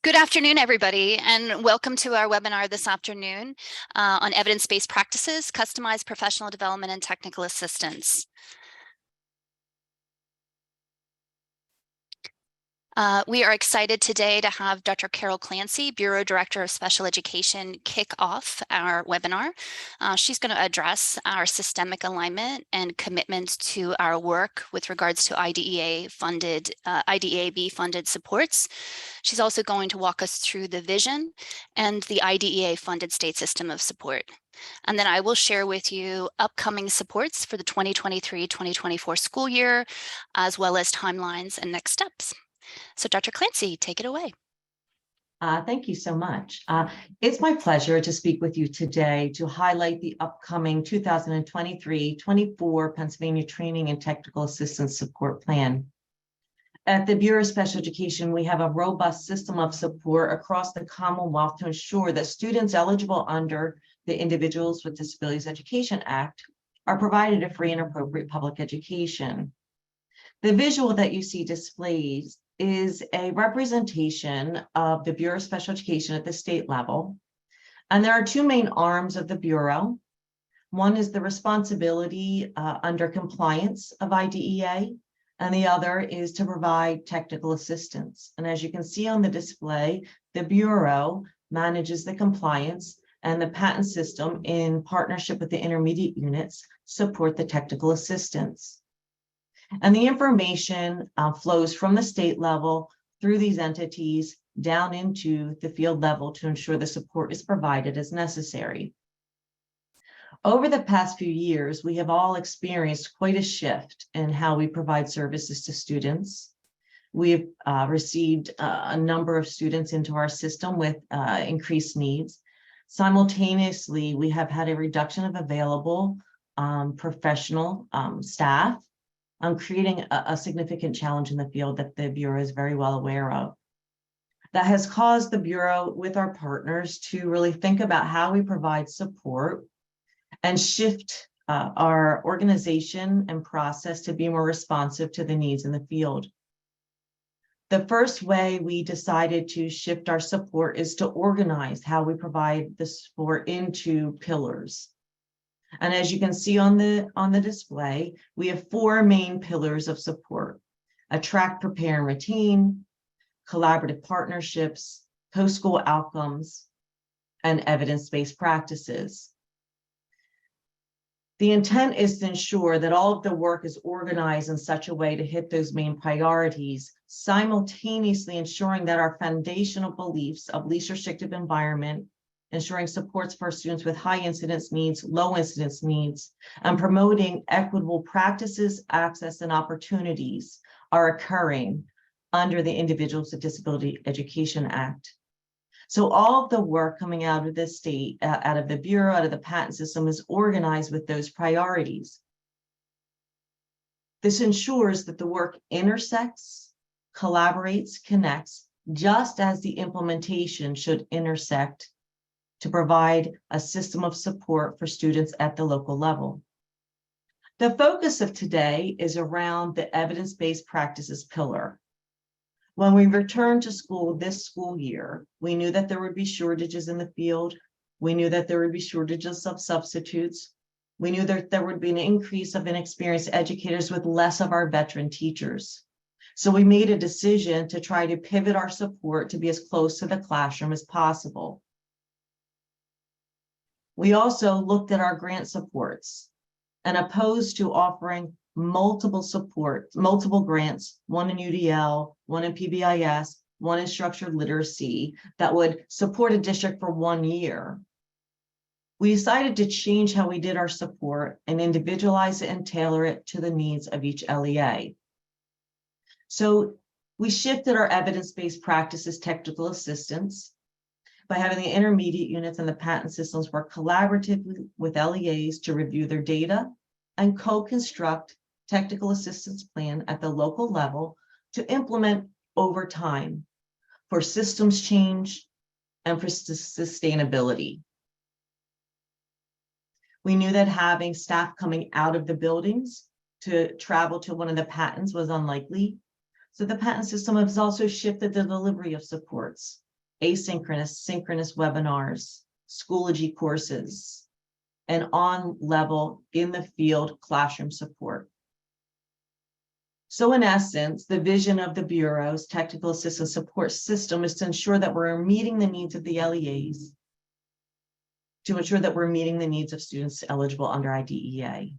Good afternoon, everybody, and welcome to our webinar this afternoon on evidence-based practices, customized professional development, and technical assistance. We are excited today to have Dr. Carol Clancy, Bureau Director of Special Education, kick off our webinar. She's going to address our systemic alignment and commitment to our work with regards to IDEA-funded supports. She's also going to walk us through the vision and the IDEA-funded state system of support. And then I will share with you upcoming supports for the 2023-2024 school year, as well as timelines and next steps. So Dr. Clancy, take it away. Thank you so much. It's my pleasure to speak with you today to highlight the upcoming 2023-24 Pennsylvania Training and Technical Assistance Support Plan. At the Bureau of Special Education, we have a robust system of support across the Commonwealth to ensure that students eligible under the Individuals with Disabilities Education Act are provided a free and appropriate public education. The visual that you see displayed is a representation of the Bureau of Special Education at the state level. And there are two main arms of the Bureau. One is the responsibility under compliance of IDEA, and the other is to provide technical assistance. And as you can see on the display, the Bureau manages the compliance, and the PaTTAN system, in partnership with the intermediate units, support the technical assistance. And the information flows from the state level through these entities down into the field level to ensure the support is provided as necessary. Over the past few years, we have all experienced quite a shift in how we provide services to students. We've received a number of students into our system with increased needs. Simultaneously, we have had a reduction of available professional staff, creating a significant challenge in the field that the Bureau is very well aware of. That has caused the Bureau, with our partners, to really think about how we provide support and shift our organization and process to be more responsive to the needs in the field. The first way we decided to shift our support is to organize how we provide the support into pillars. And as you can see on the display, we have four main pillars of support: attract, prepare, and retain, collaborative partnerships, post-school outcomes, and evidence-based practices. The intent is to ensure that all of the work is organized in such a way to hit those main priorities, simultaneously ensuring that our foundational beliefs of least restrictive environment, ensuring supports for students with high incidence needs, low incidence needs, and promoting equitable practices, access, and opportunities are occurring under the Individuals with Disability Education Act. So all of the work coming out of the state, out of the Bureau, out of the PaTTAN system, is organized with those priorities. This ensures that the work intersects, collaborates, connects, just as the implementation should intersect to provide a system of support for students at the local level. The focus of today is around the evidence-based practices pillar. When we returned to school this school year, we knew that there would be shortages in the field. We knew that there would be shortages of substitutes. We knew that there would be an increase of inexperienced educators with less of our veteran teachers. So we made a decision to try to pivot our support to be as close to the classroom as possible. We also looked at our grant supports, and opposed to offering multiple grants, one in UDL, one in PBIS, one in structured literacy, that would support a district for 1 year. We decided to change how we did our support and individualize it and tailor it to the needs of each LEA. So we shifted our evidence-based practices technical assistance by having the intermediate units and the PaTTAN systems work collaboratively with LEAs to review their data and co-construct technical assistance plan at the local level to implement over time for systems change and for sustainability. We knew that having staff coming out of the buildings to travel to one of the PaTTANs was unlikely. So the PaTTAN system has also shifted the delivery of supports asynchronous, synchronous webinars, Schoology courses, and on-level, in the field classroom support. So in essence, the vision of the Bureau's technical assistance support system is to ensure that we're meeting the needs of the LEAs, to ensure that we're meeting the needs of students eligible under IDEA.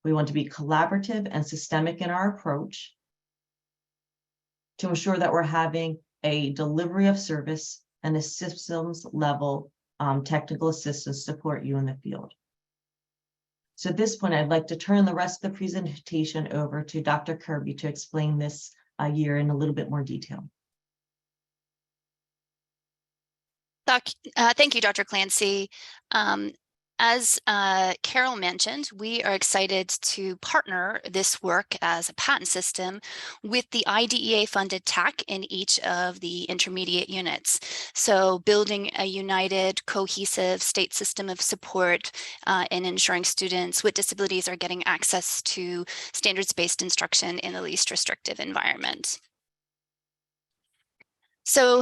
We want to be collaborative and systemic in our approach to ensure that we're having a delivery of service and a systems level technical assistance support you in the field. So at this point, I'd like to turn the rest of the presentation over to Dr. Kirby to explain this year in a little bit more detail. Thank you, Dr. Clancy. As Carol mentioned, we are excited to partner this work as a PaTTAN system with the IDEA-funded TAC in each of the intermediate units. So building a united, cohesive state system of support and ensuring students with disabilities are getting access to standards-based instruction in the least restrictive environment. So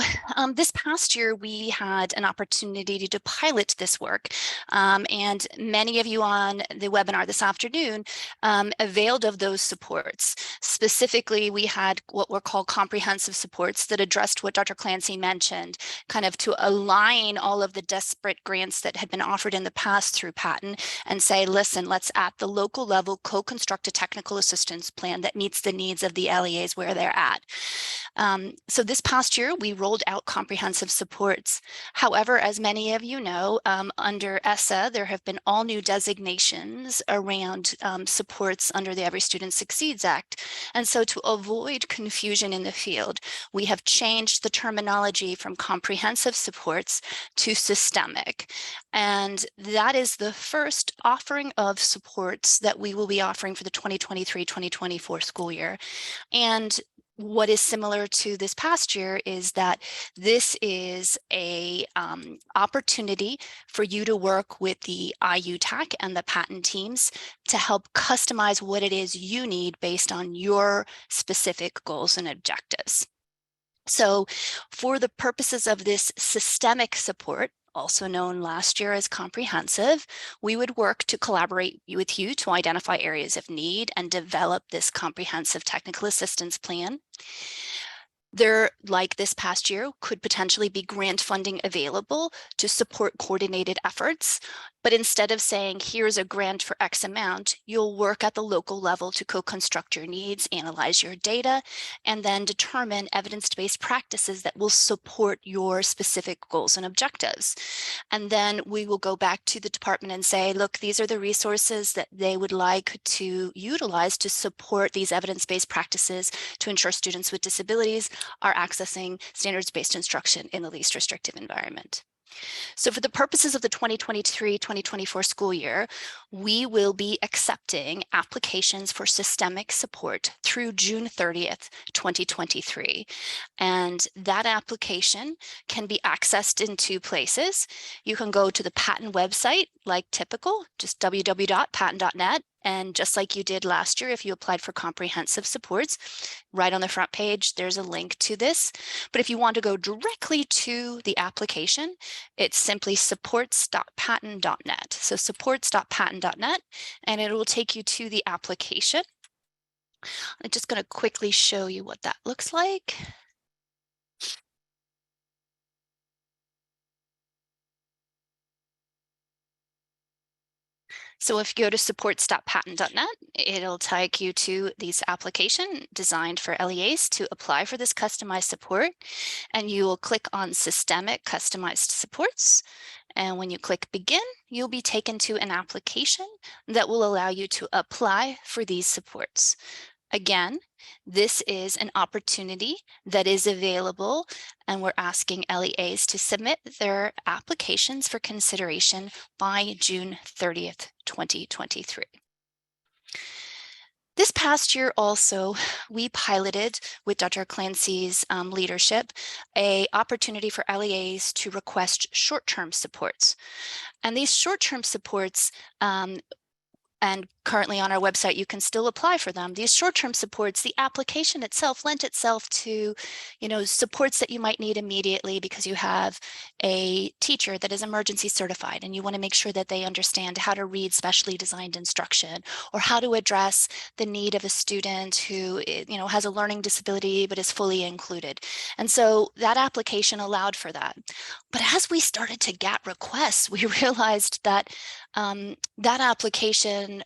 this past year, we had an opportunity to pilot this work, and many of you on the webinar this afternoon availed of those supports. Specifically, we had what were called comprehensive supports that addressed what Dr. Clancy mentioned, kind of to align all of the disparate grants that had been offered in the past through PaTTAN and say, listen, let's at the local level co-construct a technical assistance plan that meets the needs of the LEAs where they're at. So this past year, we rolled out comprehensive supports. However, as many of you know, under ESSA, there have been all new designations around supports under the Every Student Succeeds Act. And so to avoid confusion in the field, we have changed the terminology from comprehensive supports to systemic. And that is the first offering of supports that we will be offering for the 2023-2024 school year. And what is similar to this past year is that this is a opportunity for you to work with the IUTAC and the PaTTAN teams to help customize what it is you need based on your specific goals and objectives. So for the purposes of this systemic support, also known last year as comprehensive, we would work to collaborate with you to identify areas of need and develop this comprehensive technical assistance plan. There, like this past year, could potentially be grant funding available to support coordinated efforts. But instead of saying, here's a grant for X amount, you'll work at the local level to co-construct your needs, analyze your data, and then determine evidence-based practices that will support your specific goals and objectives. And then we will go back to the department and say, look, these are the resources that they would like to utilize to support these evidence-based practices to ensure students with disabilities are accessing standards-based instruction in the least restrictive environment. So for the purposes of the 2023-2024 school year, we will be accepting applications for systemic support through June 30th, 2023. And that application can be accessed in two places. You can go to the PaTTAN website, like typical, just www.pattan.net. And just like you did last year, if you applied for comprehensive supports, right on the front page, there's a link to this. But if you want to go directly to the application, it's simply supports.pattan.net. So supports.pattan.net, and it will take you to the application. I'm just going to quickly show you what that looks like. So if you go to supports.pattan.net, it'll take you to this application designed for LEAs to apply for this customized support. And you will click on Systemic Customized Supports. And when you click Begin, you'll be taken to an application that will allow you to apply for these supports. Again, this is an opportunity that is available, and we're asking LEAs to submit their applications for consideration by June 30th, 2023. This past year also, we piloted with Dr. Clancy's leadership, an opportunity for LEAs to request short-term supports. And these short-term supports and currently on our website, you can still apply for them. These short-term supports, the application itself lent itself to, supports that you might need immediately because you have a teacher that is emergency certified and you want to make sure that they understand how to read specially designed instruction, or how to address the need of a student who, has a learning disability but is fully included. And so that application allowed for that. But as we started to get requests, we realized that that application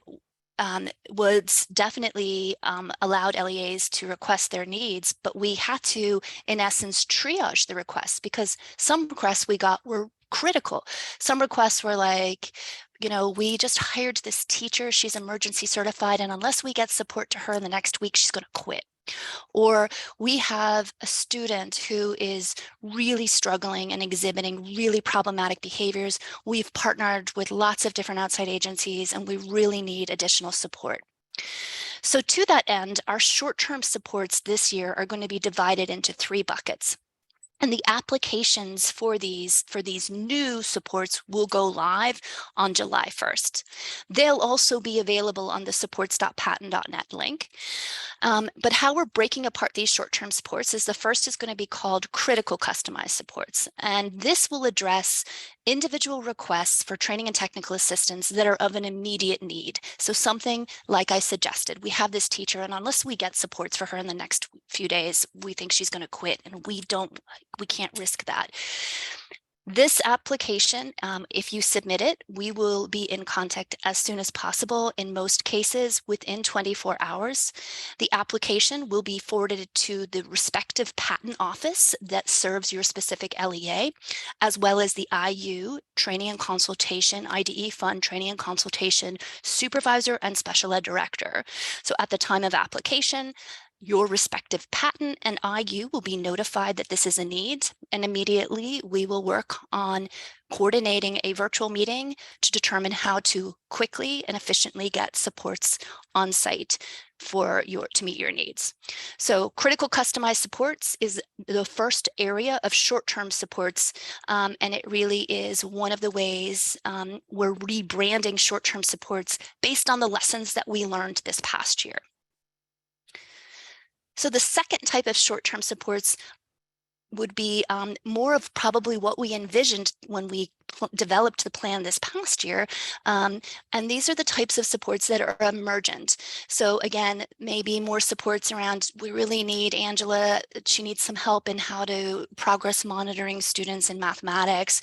was definitely allowed LEAs to request their needs, but we had to, in essence, triage the requests, because some requests we got were critical. Some requests were like, we just hired this teacher, she's emergency certified, and unless we get support to her in the next week, she's going to quit. Or we have a student who is really struggling and exhibiting really problematic behaviors. We've partnered with lots of different outside agencies and we really need additional support. So to that end, our short-term supports this year are going to be divided into 3 buckets. And the applications for these new supports will go live on July 1st. They'll also be available on the supports.pattan.net link. But how we're breaking apart these short-term supports is the first is going to be called critical customized supports. And this will address individual requests for training and technical assistance that are of an immediate need. So something like I suggested, we have this teacher, and unless we get supports for her in the next few days, we think she's going to quit, and we can't risk that. This application, if you submit it, we will be in contact as soon as possible, in most cases within 24 hours. The application will be forwarded to the respective patent office that serves your specific LEA, as well as the IU, Training and Consultation, IDE Fund Training and Consultation Supervisor and Special Ed Director. So at the time of application, your respective patent and IU will be notified that this is a need, and immediately we will work on coordinating a virtual meeting to determine how to quickly and efficiently get supports on site to meet your needs. So critical customized supports is the first area of short-term supports, and it really is one of the ways we're rebranding short-term supports based on the lessons that we learned this past year. So the second type of short-term supports would be more of probably what we envisioned when we developed the plan this past year. And these are the types of supports that are emergent. So again, maybe more supports around, we really need Angela, she needs some help in how to progress monitoring students in mathematics.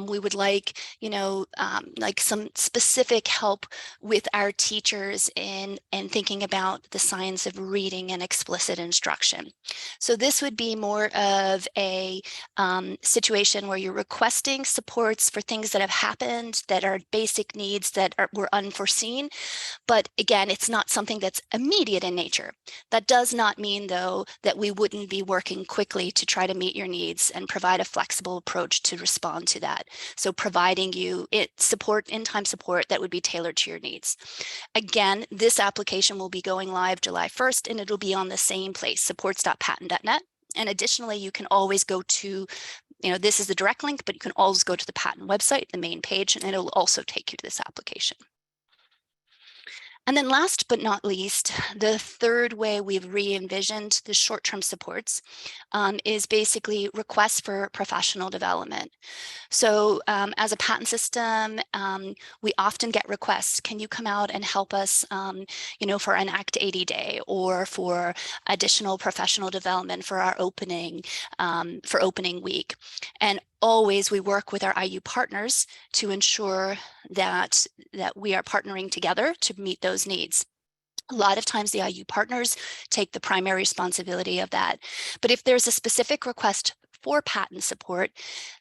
We would like, like some specific help with our teachers in thinking about the science of reading and explicit instruction. So this would be more of a situation where you're requesting supports for things that have happened that are basic needs that were unforeseen. But again, it's not something that's immediate in nature. That does not mean, though, that we wouldn't be working quickly to try to meet your needs and provide a flexible approach to respond to that. So providing you in-time support that would be tailored to your needs. Again, this application will be going live July 1st, and it'll be on the same place, supports.pattan.net. And additionally, you can always go to, this is the direct link, but you can always go to the patent website, the main page, and it'll also take you to this application. And then last but not least, the third way we've re-envisioned the short-term supports is basically requests for professional development. So as a patent system, we often get requests, can you come out and help us, for an Act 80 day or for additional professional development for our opening week. And always we work with our IU partners to ensure that we are partnering together to meet those needs. A lot of times the IU partners take the primary responsibility of that. But if there's a specific request for patent support,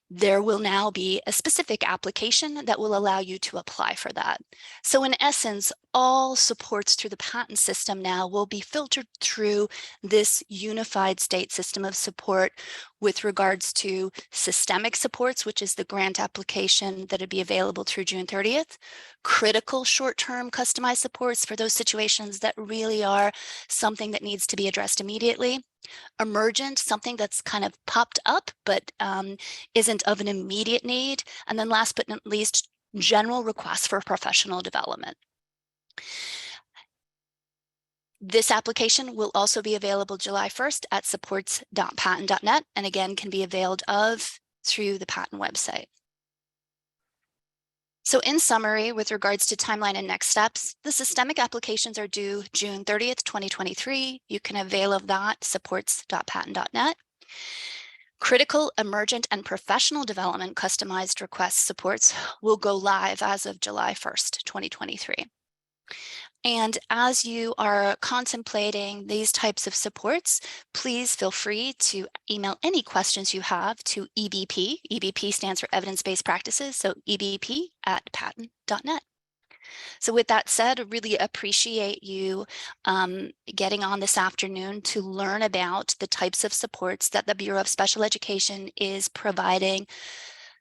there will now be a specific application that will allow you to apply for that. So in essence, all supports through the patent system now will be filtered through this unified state system of support with regards to systemic supports, which is the grant application that would be available through June 30th, critical short-term customized supports for those situations that really are something that needs to be addressed immediately, emergent, something that's kind of popped up but isn't of an immediate need, and then last but not least, general requests for professional development. This application will also be available July 1st at supports.pattan.net, and again can be availed of through the PaTTAN website. So in summary, with regards to timeline and next steps, the systemic applications are due June 30th, 2023. You can avail of that supports.pattan.net. Critical, emergent, and professional development customized request supports will go live as of July 1st, 2023. And as you are contemplating these types of supports, please feel free to email any questions you have to EBP. EBP stands for Evidence-Based Practices, so ebp@pattan.net. So with that said, I really appreciate you getting on this afternoon to learn about the types of supports that the Bureau of Special Education is providing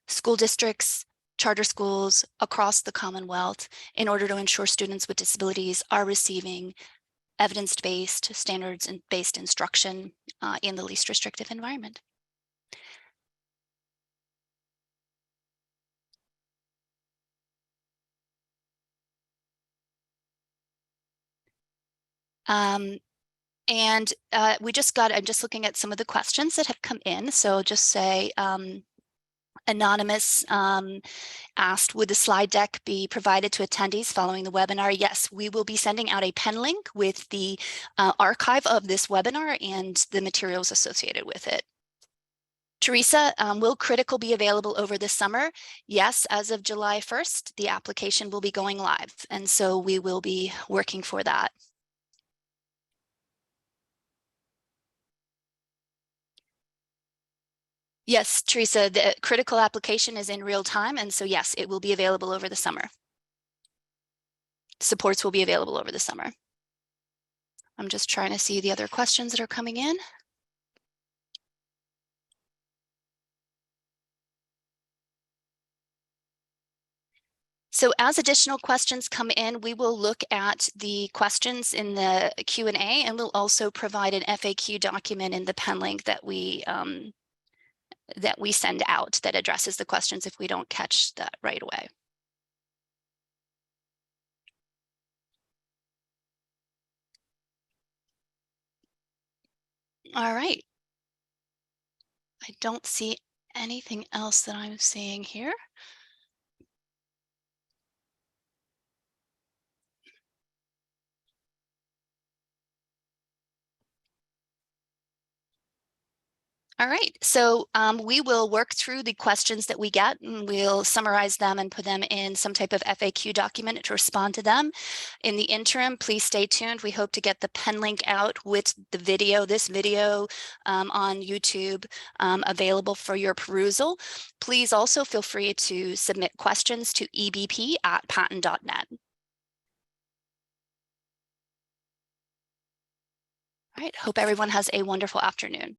school districts, charter schools across the Commonwealth in order to ensure students with disabilities are receiving evidence-based, standards-based instruction in the least restrictive environment. I'm just looking at some of the questions that have come in. So just say, Anonymous asked, would the slide deck be provided to attendees following the webinar? Yes, we will be sending out a pen link with the archive of this webinar and the materials associated with it. Teresa, will Critical be available over the summer? Yes, as of July 1st, the application will be going live. And so we will be working for that. Yes, Teresa, the Critical application is in real time. And so yes, it will be available over the summer. Supports will be available over the summer. I'm just trying to see the other questions that are coming in. So as additional questions come in, we will look at the questions in the Q&A, and we'll also provide an FAQ document in the pen link that we send out that addresses the questions if we don't catch that right away. All right. I don't see anything else that I'm seeing here. All right, so we will work through the questions that we get, and we'll summarize them and put them in some type of FAQ document to respond to them. In the interim, please stay tuned. We hope to get the pen link out with the video, this video on YouTube available for your perusal. Please also feel free to submit questions to ebp@pattan.net. All right, hope everyone has a wonderful afternoon.